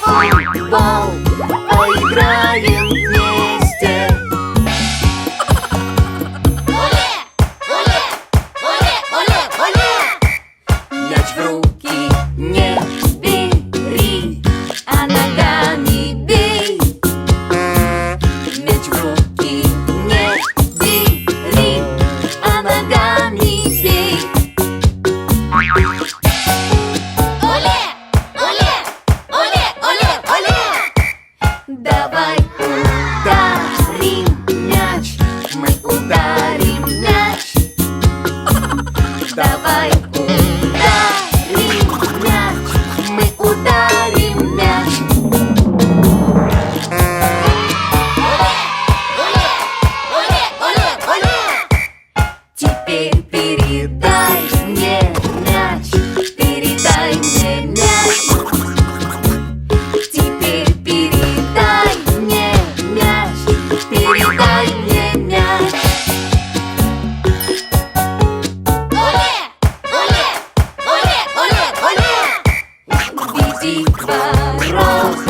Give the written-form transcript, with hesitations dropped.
футбол, поиграем вместе. Оле, оле, оле, оле, оле! Мяч в руки не бери, а ногами бей. Мяч в руки не бери, а ногами бей. Оле, оле, оле, оле, оле! Давай ударим мяч, мы ударим мяч. Давай ударим мяч, мы ударим мяч. Оле, оле, оле, оле, оле! Теперь передай мне мяч, передай мне мяч. Теперь передай мне мяч, передай мне мяч. Оле, оле, оле, оле, оле! Веди ворот.